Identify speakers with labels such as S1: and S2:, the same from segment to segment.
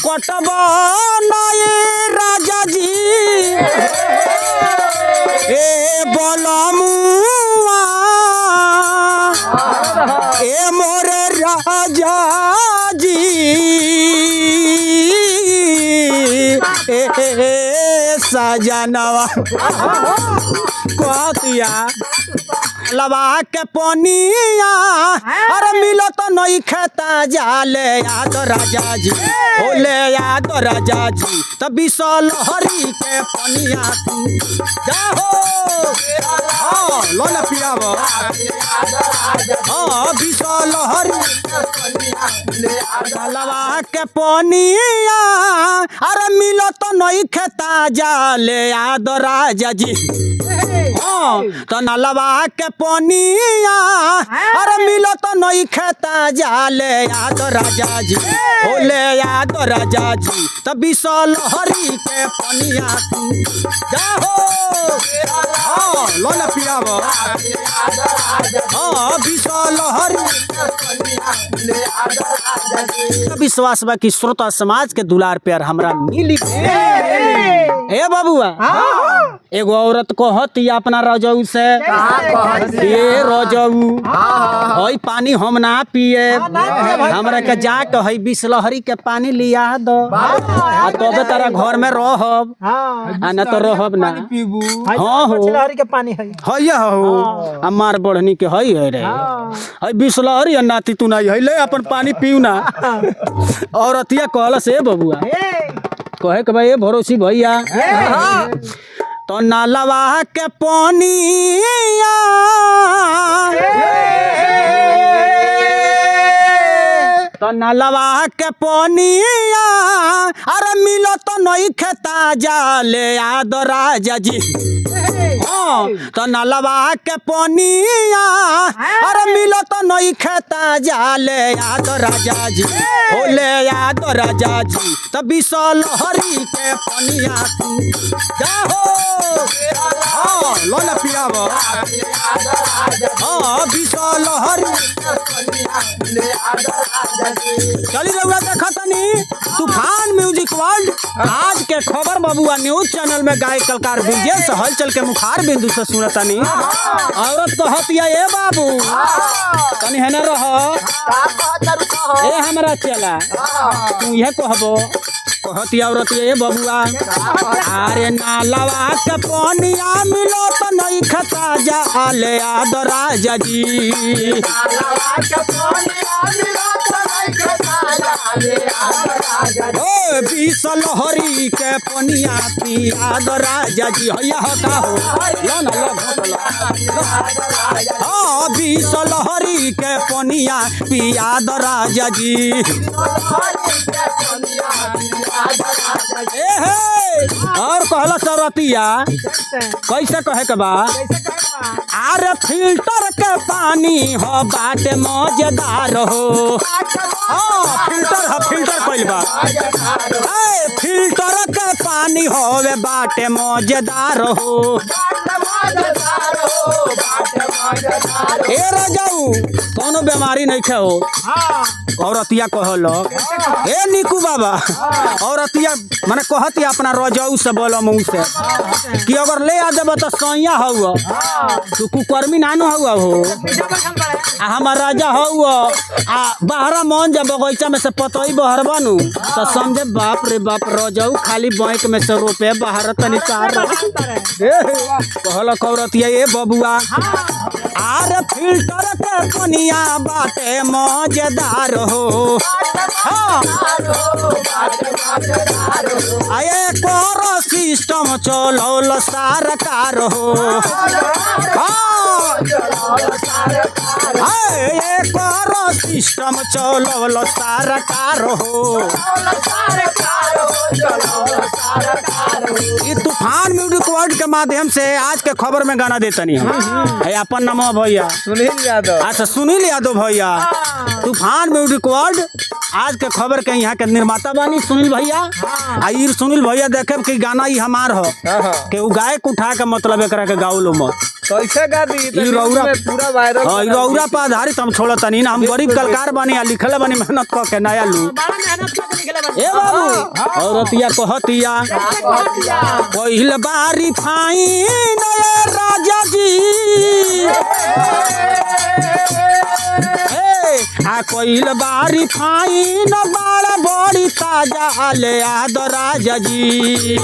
S1: कटब नए राजा जी ए बलमुआ ए मोरे राजा जी सजनवा कहतिया लबा के पनिया अरे मिलो तो नहीं खेता जाले याद राजा जी बोले याद राजा जी तभी लहरी के पनिया तू जाहो हाँ लो ना पियाबो हाँ बिसो लहरी लबा के पनिया अरे मिलो तो नहीं खेता जाले याद राजा जी हाँ तो नलवा के पनिया अरे मिलो तो नहीं खेता जाले याद राजा जी बोले याद राजा जी तभी लहरी के पनिया तू जाहो हाँ लो ना पियाबो हाँ लहरी विश्वास बा कि श्रोता समाज के दुलार प्यार हमरा मिली ए बाबुआ एगो औरत कहती अपना रजऊ से ये रजऊ हई पानी हम ना पिए हमरा के जाके हई बिसलहरी के पानी लिया दो आ तबे तारा घर में रहब आ ना तो रहब ना हां हो बिसलहरी के पानी हई हई हो हमार बढ़नी के हई है रे हई बिसलहरी नाती तू नहीं हई ले अपन पानी पीऊ ना औरतिया कहल से बबुआ कहे के भाई भरोसी भैया तो नालवा के पनिया तो नलवा के पनिया अरे मिलो तो नहीं खेता जाले याद राजा जी हाँ तो नलवा के पनिया अरे मिलो तो नहीं खेता जाले याद राजा जी बोले याद राजा जी तभी लहरी के पनिया तू जाहो हाँ लो ना पियाबो हाँ लहरी चली रउआ देखा तनी तूफान म्यूजिक वर्ल्ड आज के खबर बबुआ न्यूज चैनल में गाय कलकार विजय से हलचल के मुखार बिंदु से सुनतनी औरत कहतिया ए बाबू तनी है ना रहो ए हमरा चला तू ये कहबो कहतिया औरत ए बबुआ अरे नालवा के पनिया मिलो तो नहीं खता जाले याद राजा जी ओ बिसलहरी के पनिया पियाद राजा जी हैया होता हो लो ना लो हाँ बिसलहरी के पनिया पियाद राजा जी ए हे और कहला सरतिया कैसे कहे के बा अरे फिल्टर के पानी हो बाटे मजेदार हो हाँ फिल्टर कइल बा फिल्टर के पानी होवे बाटे मजेदार हो ए रजाऊ कोनो बीमारी नहीं खे हो औरतिया कहलो ए निकू बाबा औरतिया माने कहती अपना रजाऊ से बोलो मुँह से कि अगर ले आ देब तो सैया हुआ तू कुकर्मी नानो हुआ हो आ हमार राजा हुआ आ बाहरा मन जब बगीचा में से पतई बहर बनू तो समझे बाप रे बाप रजाऊ खाली बैंक में से रुपये बाहर तनी कहल कौरतिया ए बबुआ आरे फिल्टर के पनिया बाटे मजेदार हो आए करो सिस्टम चलौल सरकार हो आए करो सिस्टम चलौल सरकार हो ये तूफान म्यूजिक वर्ल्ड के माध्यम से आज के खबर में गाना देतनी है अपन नाम भैया
S2: सुनील यादव।
S1: अच्छा सुनील यादव भैया तूफान म्यूजिक वर्ल्ड आज के खबर के यहाँ के निर्माता बानी सुनील भैया। आई सुनील भैया देखे कि गाना ही हमार हो के उ गायक उठा के मतलब एकरा के गाउलो मत
S2: कैसे गा दी
S1: ई रौरा
S2: पूरा वायरल।
S1: हां ई रौरा पर आधारित हम छोड़त नहीं ना, हम गरीब कलाकार बानी आ लिखले बानी मेहनत क के नया लू। ए बाबू औरतिया कहतिया पहिल बारी फाइन राजा जी आ कोइल बारी फाइन बाड़ा बड़ी ताजा ले आद राजा जी।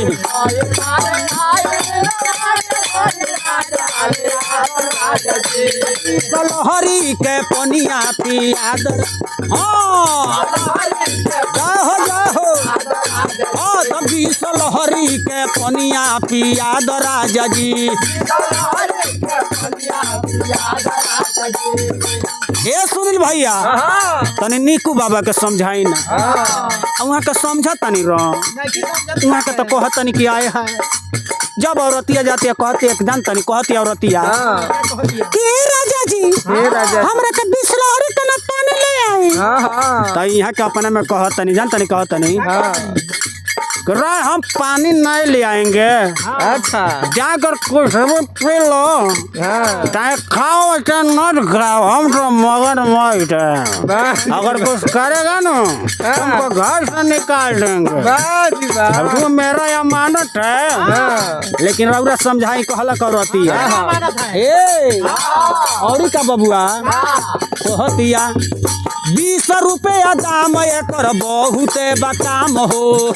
S1: लहरी के पनिया पियाद जाहो जाहो तभी लहरी के पनिया पियाद राजा जी। हे सुनील भैया तनी नीकू बाबा के समझाई ना, वहाँ के समझा तनी वहाँ के तो कह तनी कि आए है जब औरतिया जाती है कहती है जान तनी कहती औरतिया के राजा जी हमरा के बिसलहरी के ना पानी ले आई तो यहाँ के अपने में कह तनी जान तनी कह तनी हम पानी नहीं ले आएंगे।
S2: अच्छा
S1: जाकर कुछ पी लो चाहे खाओ चाहे न खाओ, हम तो मगर मत है। अगर कुछ करेगा ना तुमको घर से निकाल देंगे। अब तुम मेरा अमानत है। लेकिन रउरा समझाई कहला करती है और का बबुआ कहतिया 20 रुपया दाम एकर बहुते बकाम हो।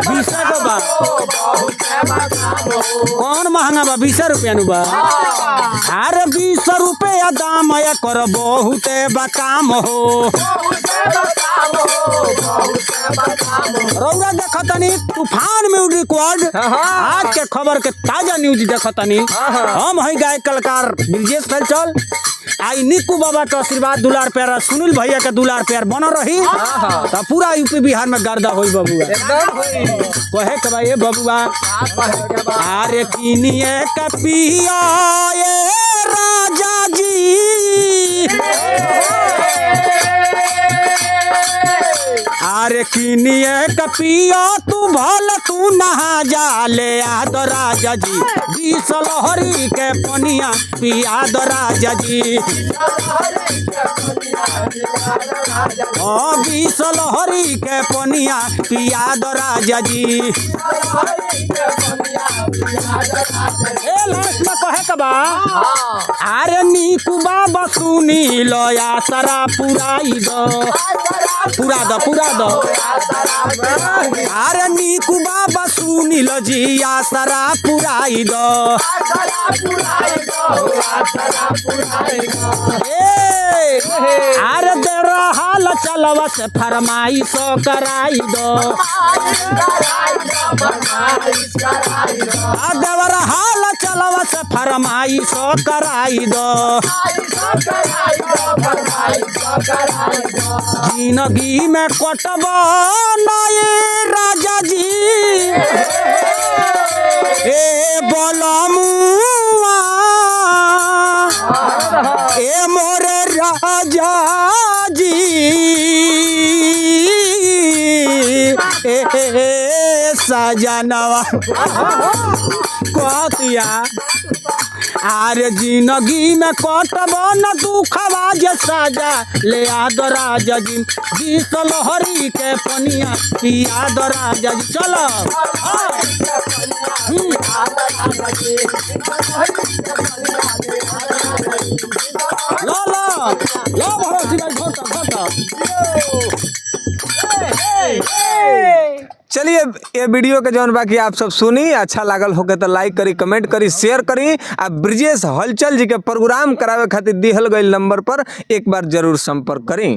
S1: 20 को बा कौन महंगा बा 20 रुपया नु बा। अरे 20 रुपया दाम एकर बहुते बकाम हो। रउरा देखतनी तूफान म्यूजिक रिकॉर्ड आज के खबर के ताजा न्यूज देखतनी। हम है गायक कलाकार ब्रिजेश फैलचल। आई निक्कू बाबा के आशीर्वाद दुलार प्यार सुनील भैया के दुलार प्यार बन रही तो पूरा यूपी बिहार में गर्दा होई बबुआ। कहे के भाई बबुआ अरे किनिए के पिया राजा जी अरे किनिए के पिया तू भल तू नहा जा ले आद राजा जी। 20 लहरी के पनिया पियाद राजा जी। 20 लहरी के पनिया पियाद राजा जी। लास्ट में कहे के बा अरे नीकू बाबा सुनी लो या सारा पुराई दो पूरा दो अरे नीकू बाबा सुनी लो जी या सारा पुराई दो। अरे देरा हाल चलवा से फरमाइश कराई दो। देवरा हाल चलवा से फरमाइश कराई दो। जिंदगी में कटबा नए राजा जी ए बोलमुआ ए मोरे राजा जी सजनवा कहतिया आरे जिंदगी में कटब न दुखवा जे साजा ले आद राजा जी। 20 लहरी के पनिया पियाद राजा जी। चलो लो भरोसी भाई घोटा
S2: चलिए ये वीडियो के जौन बाकी आप सब सुनी अच्छा लागल होके तो लाइक करी कमेंट करी शेयर करी। आ ब्रिजेश हलचल जी के प्रोग्राम करावे खातिर दिहल गई नंबर पर एक बार जरूर संपर्क करी।